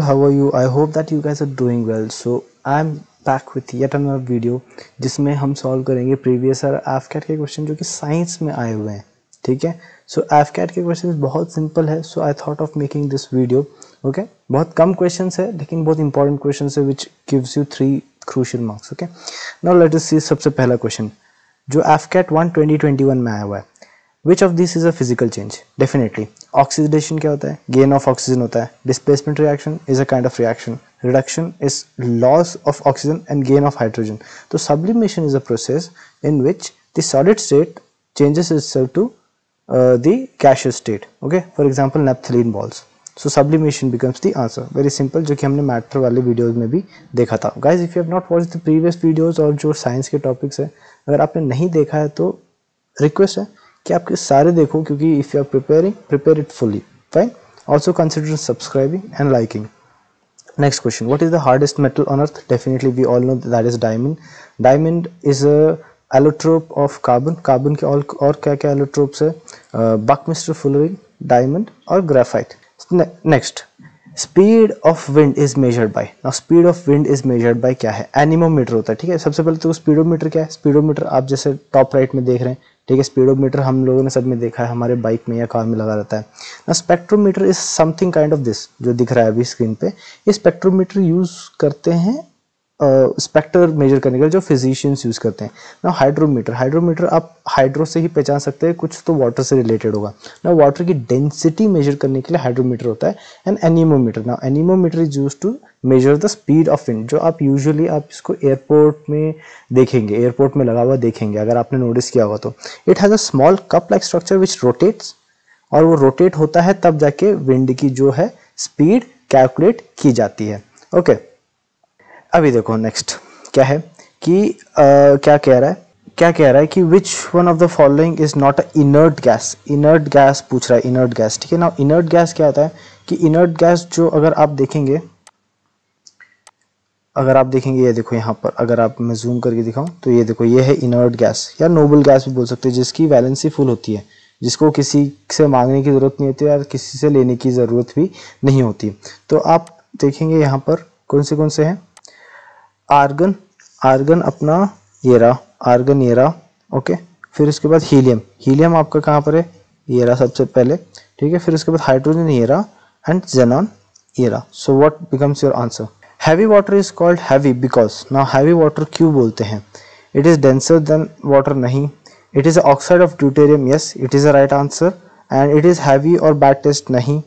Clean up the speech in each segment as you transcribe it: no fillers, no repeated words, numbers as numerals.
How are you? I hope that you guys are doing well. So I'm back with yet another video जिसमें हम solve करेंगे previous year FCAT के question जो कि science में आए हुए हैं. ठीक है, सो एफकैट के क्वेश्चन बहुत सिंपल है. So I thought of making this video. Okay, बहुत कम क्वेश्चन है लेकिन बहुत इंपॉर्टेंट क्वेश्चन है which gives you 3 crucial marks. Okay, now let us see. सबसे पहला क्वेश्चन जो एफकैट 1 2021 में आया हुआ है. Which of these is a physical change? Definitely. Oxidation क्या होता है? Gain of oxygen होता है. Displacement reaction is a kind of reaction. Reduction is loss of oxygen and gain of hydrogen. So sublimation is a process in which the solid state changes itself to the gaseous state. Okay. For example, naphthalene balls. So sublimation becomes the answer. Very simple, जो कि हमने matter वाले videos में भी देखा था. Guys, if you have not watched the previous videos और जो साइंस के टॉपिक्स है, अगर आपने नहीं देखा है तो रिक्वेस्ट है कि आपके सारे देखो, क्योंकि if you are prepare it fully. Fine. Also consider subscribing and liking. Next question, what is the hardest metal on earth? Definitely we all know that is diamond. Diamond is a allotrope of carbon. Carbon के और क्या क्या allotropes है? Buckminster fullerene, diamond और graphite. Next, speed of wind is measured by. Now speed of wind is measured by क्या है? Anemometer होता है. ठीक है, सबसे पहले तो स्पीडोमीटर क्या है? स्पीडोमीटर आप जैसे टॉप राइट में देख रहे हैं. ठीक है, स्पीडोमीटर हम लोगों ने सब में देखा है, हमारे बाइक में या कार में लगा रहता है ना. Spectrometer is something kind of this जो दिख रहा है अभी स्क्रीन पे. ये स्पेक्ट्रोमीटर यूज करते हैं स्पेक्टर मेजर करने के लिए, जो फिजिशियंस यूज करते हैं. ना हाइड्रोमीटर आप हाइड्रो से ही पहचान सकते हैं, कुछ तो वाटर से रिलेटेड होगा ना. वाटर की डेंसिटी मेजर करने के लिए हाइड्रोमीटर होता है. एंड एनीमोमीटर, ना anemometer is used to measure the speed of wind. जो आप यूजुअली आप इसको एयरपोर्ट में देखेंगे, एयरपोर्ट में लगा हुआ देखेंगे अगर आपने नोटिस किया होगा तो. It has a small cup like structure which rotates, और वो रोटेट होता है तब जाके विंड की जो है स्पीड कैलकुलेट की जाती है. ओके, अभी देखो नेक्स्ट क्या है कि क्या कह रहा है कि which one of the following is not a inert gas. Inert gas पूछ रहा है, इनर्ट गैस. ठीक है ना, इनर्ट गैस क्या होता है कि इनर्ट गैस जो अगर आप देखेंगे ये देखो यहाँ पर, अगर आप मैं जूम करके दिखाऊं तो ये देखो, ये है इनर्ट गैस या नोबल गैस भी बोल सकते हैं, जिसकी वैलेंसी फुल होती है, जिसको किसी से मांगने की ज़रूरत नहीं होती और किसी से लेने की ज़रूरत भी नहीं होती. तो आप देखेंगे यहाँ पर कौन से हैं. आर्गन अपना ये रहा, आर्गन ये रहा. ओके, फिर उसके बाद हीलियम आपका कहाँ पर है? ये रहा सबसे पहले. ठीक है, फिर उसके बाद हाइड्रोजन ये रहा एंड जेनॉन ये रहा. So what becomes your answer? Heavy water is called heavy because. Now heavy water क्यों बोलते हैं? It is denser than water, नहीं. It is oxide of deuterium, yes it is a right answer. And it is heavy और bad taste, नहीं.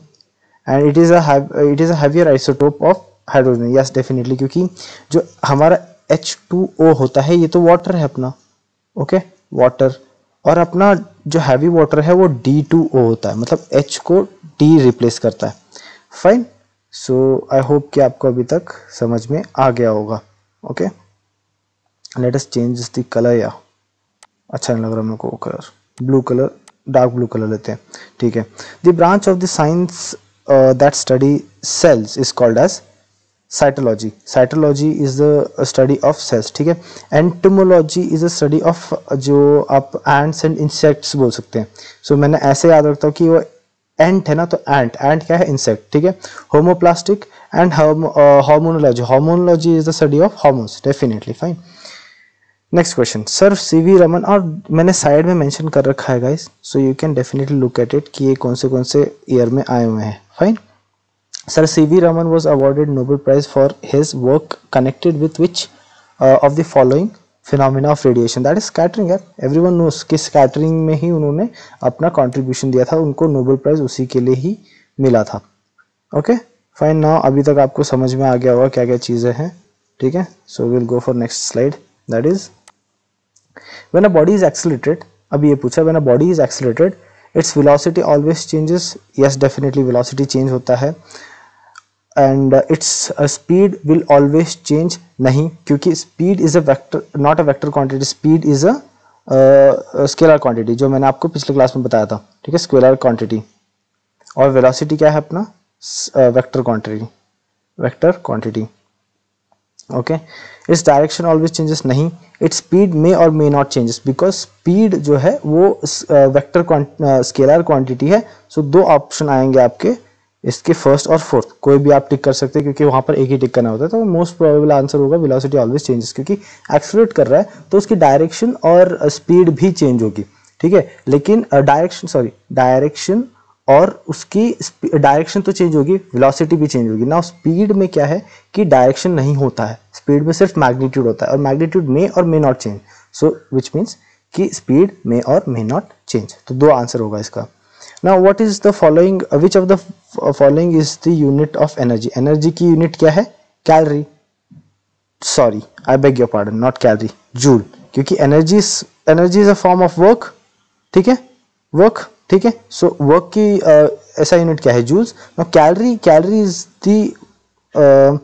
And it is a heavier isotope of hydrogen, yes definitely, क्योंकि जो हमारा H2O होता है ये तो वाटर है अपना. ओके, वाटर, और अपना जो हैवी वाटर है वो D2O होता है, मतलब H को D रिप्लेस करता है. फाइन. सो आई होप कि आपको अभी तक समझ में आ गया होगा. Okay, let us change the colour. या अच्छा नहीं लग रहा मेरे को colour, blue colour, dark blue colour लेते हैं. ठीक है. The branch of the science that study cells is called as cytology. Cytology is the study of cells. ठीक है. Entomology is a study of, जो आप एंट्स एंड इंसेक्ट्स बोल सकते हैं. सो मैंने ऐसे याद रखता हूँ कि वो एंट है ना, तो एंट क्या है? इंसेक्ट. ठीक है. Homoplastic and hormonology is the study of hormones. Definitely. Fine. Next question, sir C V Raman, और मैंने साइड में मेंशन कर रखा है guys, so you can definitely look at it कि ये कौन से ईयर में आए हुए हैं. Fine. Sir C.V. Raman was awarded Nobel Prize for his work connected with which of the following phenomena of radiation? That is scattering. यार everyone knows कि scattering में ही उन्होंने अपना contribution दिया था, उनको Nobel Prize उसी के लिए ही मिला था. Okay, fine. Now अभी तक आपको समझ में आ गया होगा क्या क्या चीज़ें हैं. ठीक है. So we'll go for next slide. That is when a body is accelerated. अभी ये पूछा, when a body is accelerated, its velocity always changes. Yes, definitely velocity change होता है. And its speed will always change, नहीं, क्योंकि speed is a vector, not a vector quantity. Speed is a scalar quantity, जो मैंने आपको पिछले class में बताया था. ठीक है, स्केलर क्वांटिटी. और वेलोसिटी क्या है अपना? Vector quantity. Okay. Its direction always changes, नहीं. इट्स स्पीड मे और may not changes, because speed जो है वो वेक्टर स्केलर क्वांटिटी है. सो 2 ऑप्शन आएंगे आपके इसके फर्स्ट और फोर्थ कोई भी आप टिक कर सकते हैं, क्योंकि वहां पर एक ही टिक करना होता है। तो मोस्ट प्रोबेबल आंसर होगा वेलोसिटी ऑलवेज चेंजेस, क्योंकि एक्सेलरेट कर रहा है तो उसकी डायरेक्शन और स्पीड भी चेंज होगी, ठीक है। लेकिन डायरेक्शन और उसकी डायरेक्शन तो चेंज होगी, वेलोसिटी भी चेंज होगी ना। स्पीड में क्या है कि डायरेक्शन नहीं होता है, स्पीड में सिर्फ मैग्नीट्यूड होता है, और मैग्नीट्यूड मे और may not change, so which means कि स्पीड मे और मे नॉट चेंज। तो दो आंसर होगा इसका। Now what is the following, which of the following is the unit of energy? Energy की यूनिट क्या है? Calorie, sorry I beg your pardon, not calorie, joule, क्योंकि energy is a form of work, ठीक है, work, ठीक है। So work की ऐसा यूनिट क्या है? Joules. Now calorie is the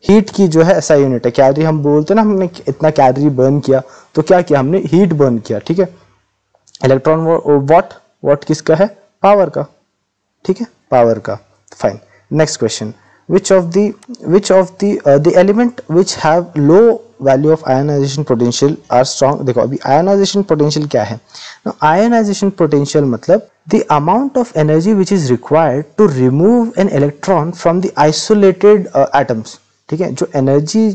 heat की जो है ऐसा यूनिट है। कैलोरी हम बोलते हैं ना, हमने इतना कैलोरी बर्न किया, तो क्या किया हमने? हीट बर्न किया, ठीक है। इलेक्ट्रॉन वॉट किसका है? पावर का, ठीक है, पावर का। Fine, next question, which of the element which have low value of ionization potential are strong। देखो अभी ionization potential क्या है? Now ionization potential मतलब the amount of energy which is required to remove an electron from the isolated atoms, ठीक है। जो energy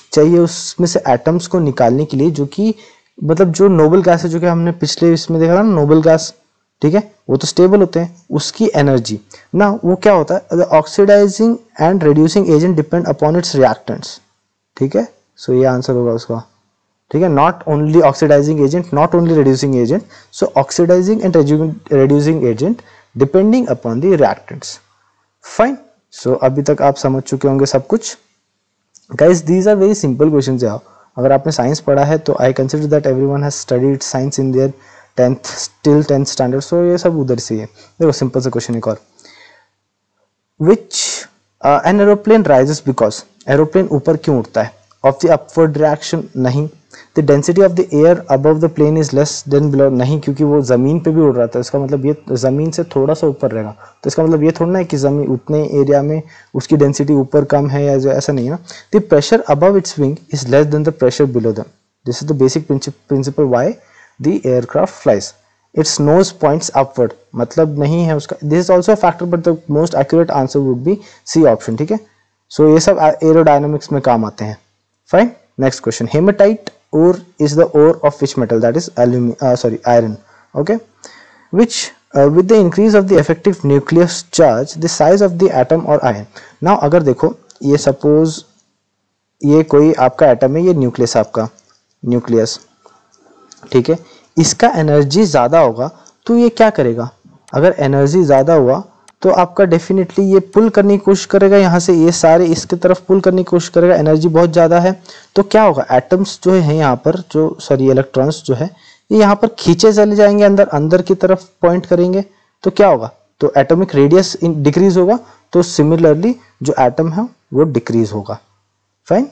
चाहिए उसमें से एटम्स को निकालने के लिए, जो कि मतलब जो नोबल गैस है, जो कि हमने पिछले इसमें देखा था ना, नोबल गैस, ठीक है, वो तो स्टेबल होते हैं, उसकी एनर्जी ना वो क्या होता है? Oxidising and reducing agent depend upon its reactants, ठीक है। सो ये आंसर होगा उसका, ठीक है। Not only oxidising agent, not only reducing agent, so oxidising and reducing agent depending upon the reactants. Fine, so अभी तक आप समझ चुके होंगे सब कुछ। Guys these are very simple questions यार। अगर आपने साइंस पढ़ा है तो I consider that everyone has studied science in there 10th standard, सो ये सब उधर से है। देखो सिंपल सा क्वेश्चन एक और, which an aeroplane rises because, aeroplane ऊपर क्यों उठता है? ऑफ द अपवर्ड डायरेक्शन, नहीं। The density of the air above the plane is less than below, नहीं, क्योंकि वो जमीन पे भी उड़ रहा था। इसका मतलब ये जमीन से थोड़ा सा ऊपर रहेगा, तो इसका मतलब ये थोड़ा ना है कि जमीन उतने एरिया में उसकी डेंसिटी ऊपर कम है, या जो ऐसा नहीं है ना। The pressure above it's wing is less then the pressure below them, this is the basic principle why the aircraft flies, its nose points upward, मतलब नहीं है उसका। this is also a factor but the most accurate answer would be C option, ठीक है। so ये सब aerodynamics में काम आते हैं। fine, next question, hematite ore is the ore of which metal? that is iron, okay, which with the increase of the effective nucleus charge the size of the atom or ion। now अगर देखो ये suppose ये कोई आपका atom है, ये nucleus, आपका nucleus, ठीक है, इसका एनर्जी ज़्यादा होगा तो ये क्या करेगा? अगर एनर्जी ज़्यादा हुआ तो आपका डेफिनेटली ये पुल करने की कोशिश करेगा, यहाँ से ये सारे इसके तरफ पुल करने की कोशिश करेगा। एनर्जी बहुत ज़्यादा है तो क्या होगा? एटम्स जो है यहाँ पर, जो इलेक्ट्रॉन्स जो है ये यहाँ पर खींचे चले जाएंगे, अंदर की तरफ पॉइंट करेंगे, तो क्या होगा? तो एटॉमिक रेडियस डिक्रीज होगा, तो सिमिलरली जो एटम है वो डिक्रीज होगा। फाइन,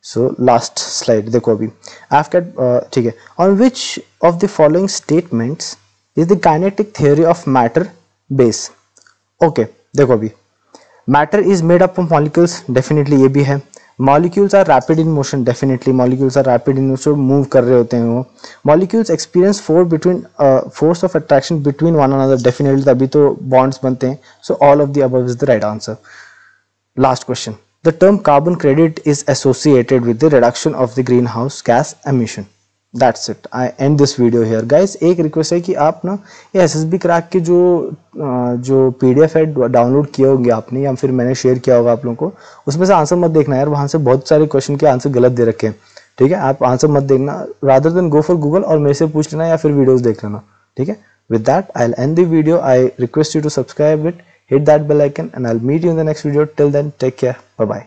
सो लास्ट स्लाइड देखो अभी ठीक है, on which of the following statements is the kinetic theory of matter base? Okay, देखो अभी matter is made up of molecules, definitely ये भी है। Molecules are rapid in motion, definitely molecules are rapid in motion, move कर रहे होते हैं वो। Molecules experience force of attraction between one another, definitely तभी तो बॉन्ड्स बनते हैं। So all of the above is the right answer. Last question, the term carbon credit is associated with the reduction of the greenhouse gas emission। That's it, I end this video here guys। एक request है कि आप ना ये SSB crack के जो PDF है download किए होंगे आपने, या फिर मैंने शेयर किया होगा आप लोगों को, उसमें से आंसर मत देखना यार, वहाँ से बहुत सारे क्वेश्चन के आंसर गलत दे रखे हैं, ठीक है। आप आंसर मत देखना, rather than go for Google और मेरे से पूछ लेना या फिर वीडियोस देख लेना, ठीक है। With that I will end the video. I request you to subscribe it, hit that bell icon, and I'll meet you in the next video. Till then, take care, bye bye।